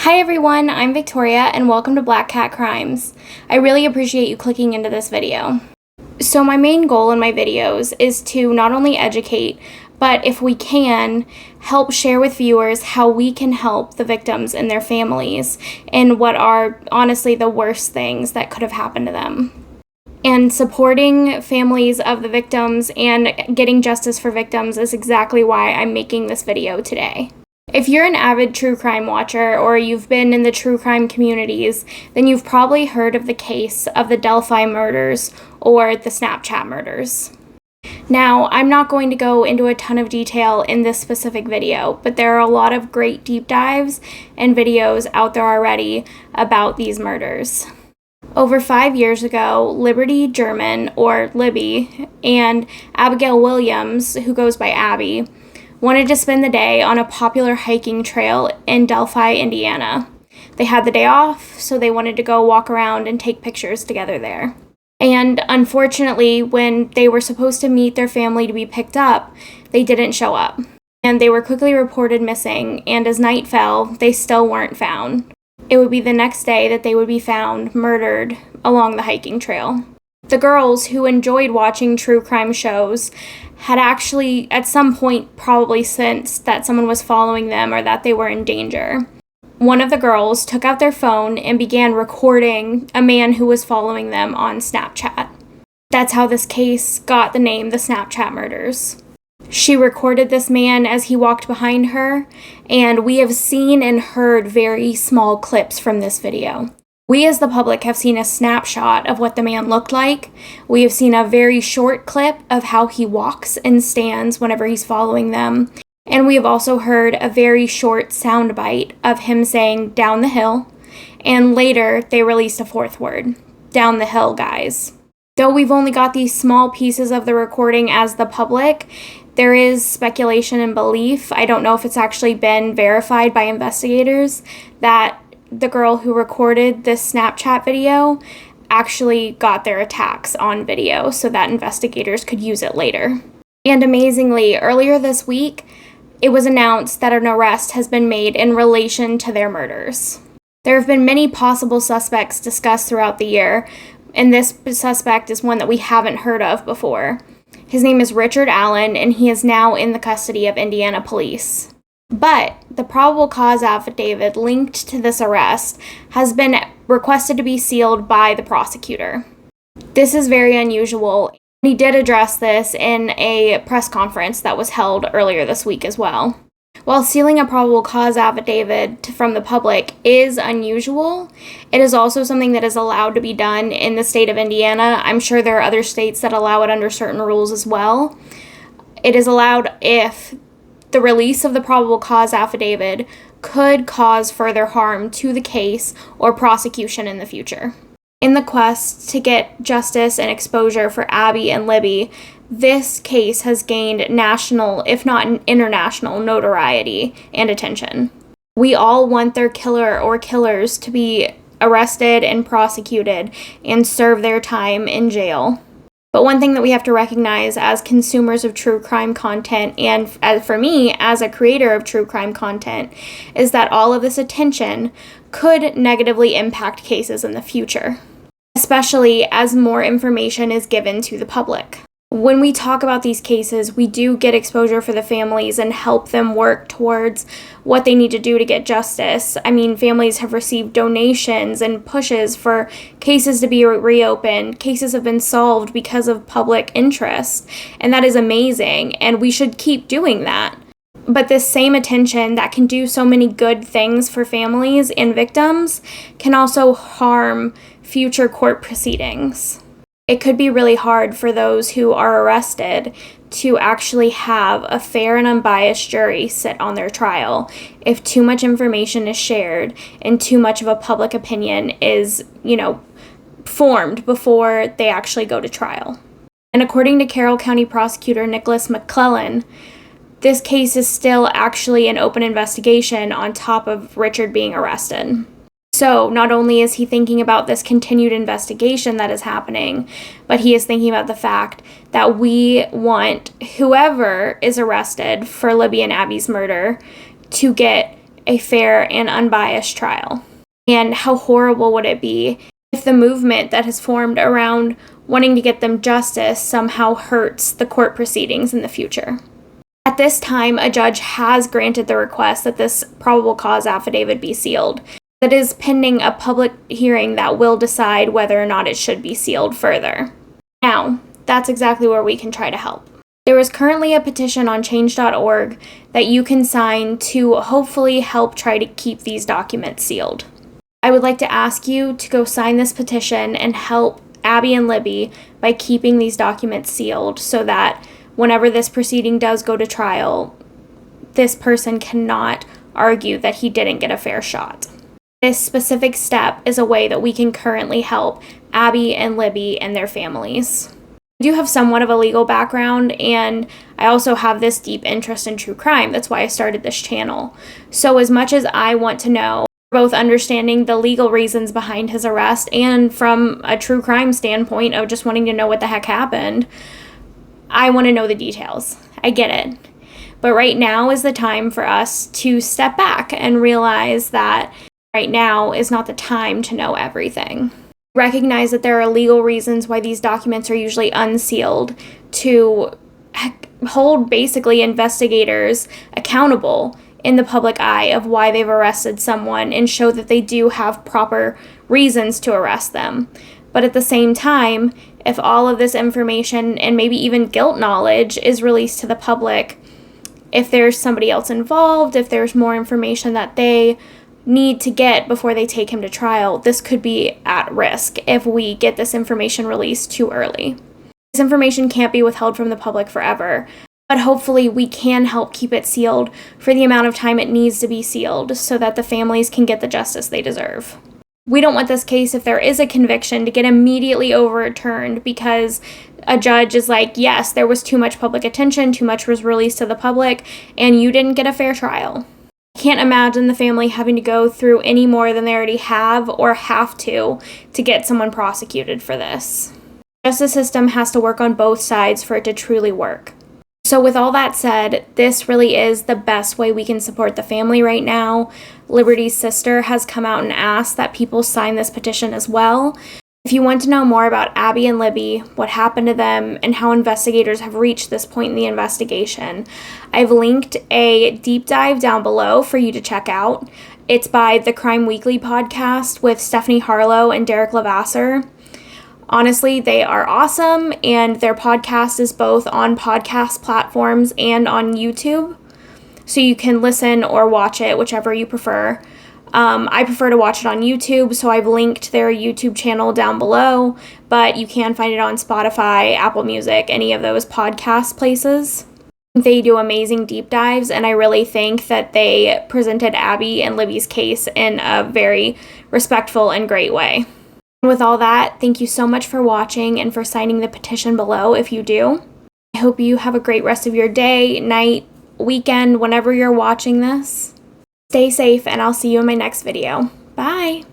Hi everyone, I'm Victoria and welcome to Black Cat Crimes. I really appreciate you clicking into this video. So my main goal in my videos is to not only educate, but if we can, help share with viewers how we can help the victims and their families in what are honestly the worst things that could have happened to them. And supporting families of the victims and getting justice for victims is exactly why I'm making this video today. If you're an avid true crime watcher or you've been in the true crime communities, then you've probably heard of the case of the Delphi murders or the Snapchat murders. Now, I'm not going to go into a ton of detail in this specific video, but there are a lot of great deep dives and videos out there already about these murders. Over 5 years ago, Liberty German, or Libby, and Abigail Williams, who goes by Abby, wanted to spend the day on a popular hiking trail in Delphi, Indiana. They had the day off, so they wanted to go walk around and take pictures together there. And unfortunately, when they were supposed to meet their family to be picked up, they didn't show up. And they were quickly reported missing, and as night fell, they still weren't found. It would be the next day that they would be found murdered along the hiking trail. The girls, who enjoyed watching true crime shows, had actually at some point probably sensed that someone was following them or that they were in danger. One of the girls took out their phone and began recording a man who was following them on Snapchat. That's how this case got the name the Snapchat murders. She recorded this man as he walked behind her, and we have seen and heard very small clips from this video. We as the public have seen a snapshot of what the man looked like. We have seen a very short clip of how he walks and stands whenever he's following them. And we have also heard a very short soundbite of him saying, "Down the hill." And later, they released a fourth word, "Down the hill, guys." Though we've only got these small pieces of the recording as the public, there is speculation and belief, I don't know if it's actually been verified by investigators, that the girl who recorded this Snapchat video actually got their attacks on video so that investigators could use it later. And amazingly, earlier this week, it was announced that an arrest has been made in relation to their murders. There have been many possible suspects discussed throughout the year, and this suspect is one that we haven't heard of before. His name is Richard Allen, and he is now in the custody of Indiana police. But the probable cause affidavit linked to this arrest has been requested to be sealed by the prosecutor. This is very unusual. He did address this in a press conference that was held earlier this week as well. While sealing a probable cause affidavit from the public is unusual, it is also something that is allowed to be done in the state of Indiana. I'm sure there are other states that allow it under certain rules as well. It is allowed if the release of the probable cause affidavit could cause further harm to the case or prosecution in the future. In the quest to get justice and exposure for Abby and Libby, this case has gained national, if not international, notoriety and attention. We all want their killer or killers to be arrested and prosecuted and serve their time in jail. But one thing that we have to recognize as consumers of true crime content, and as for me, as a creator of true crime content, is that all of this attention could negatively impact cases in the future, especially as more information is given to the public. When we talk about these cases, we do get exposure for the families and help them work towards what they need to do to get justice. I mean, families have received donations and pushes for cases to be reopened. Cases have been solved because of public interest, and that is amazing, and we should keep doing that. But this same attention that can do so many good things for families and victims can also harm future court proceedings. It could be really hard for those who are arrested to actually have a fair and unbiased jury sit on their trial if too much information is shared and too much of a public opinion is, formed before they actually go to trial. And according to Carroll County Prosecutor Nicholas McClellan, this case is still actually an open investigation on top of Richard being arrested. So not only is he thinking about this continued investigation that is happening, but he is thinking about the fact that we want whoever is arrested for Libby and Abby's murder to get a fair and unbiased trial. And how horrible would it be if the movement that has formed around wanting to get them justice somehow hurts the court proceedings in the future. At this time, a judge has granted the request that this probable cause affidavit be sealed. That is pending a public hearing that will decide whether or not it should be sealed further. Now, that's exactly where we can try to help. There is currently a petition on change.org that you can sign to hopefully help try to keep these documents sealed. I would like to ask you to go sign this petition and help Abby and Libby by keeping these documents sealed so that whenever this proceeding does go to trial, this person cannot argue that he didn't get a fair shot. This specific step is a way that we can currently help Abby and Libby and their families. I do have somewhat of a legal background, and I also have this deep interest in true crime. That's why I started this channel. So as much as I want to know, both understanding the legal reasons behind his arrest and from a true crime standpoint of just wanting to know what the heck happened, I want to know the details. I get it. But right now is the time for us to step back and realize that right now is not the time to know everything. Recognize that there are legal reasons why these documents are usually unsealed to hold basically investigators accountable in the public eye of why they've arrested someone and show that they do have proper reasons to arrest them. But at the same time, if all of this information and maybe even guilt knowledge is released to the public, if there's somebody else involved, if there's more information that they need to get before they take him to trial, this could be at risk if we get this information released too early. This information can't be withheld from the public forever, but hopefully we can help keep it sealed for the amount of time it needs to be sealed so that the families can get the justice they deserve. We don't want this case, if there is a conviction, to get immediately overturned because a judge is like, yes, there was too much public attention, too much was released to the public, and you didn't get a fair trial. I can't imagine the family having to go through any more than they already have or have to get someone prosecuted for this. The justice system has to work on both sides for it to truly work. So with all that said, this really is the best way we can support the family right now. Liberty's sister has come out and asked that people sign this petition as well. If you want to know more about Abby and Libby, what happened to them, and how investigators have reached this point in the investigation, I've linked a deep dive down below for you to check out. It's by the Crime Weekly podcast with Stephanie Harlow and Derek Levasseur. Honestly, they are awesome, and their podcast is both on podcast platforms and on YouTube, so you can listen or watch it, whichever you prefer. I prefer to watch it on YouTube, so I've linked their YouTube channel down below, but you can find it on Spotify, Apple Music, any of those podcast places. They do amazing deep dives, and I really think that they presented Abby and Libby's case in a very respectful and great way. With all that, thank you so much for watching and for signing the petition below if you do. I hope you have a great rest of your day, night, weekend, whenever you're watching this. Stay safe, and I'll see you in my next video. Bye!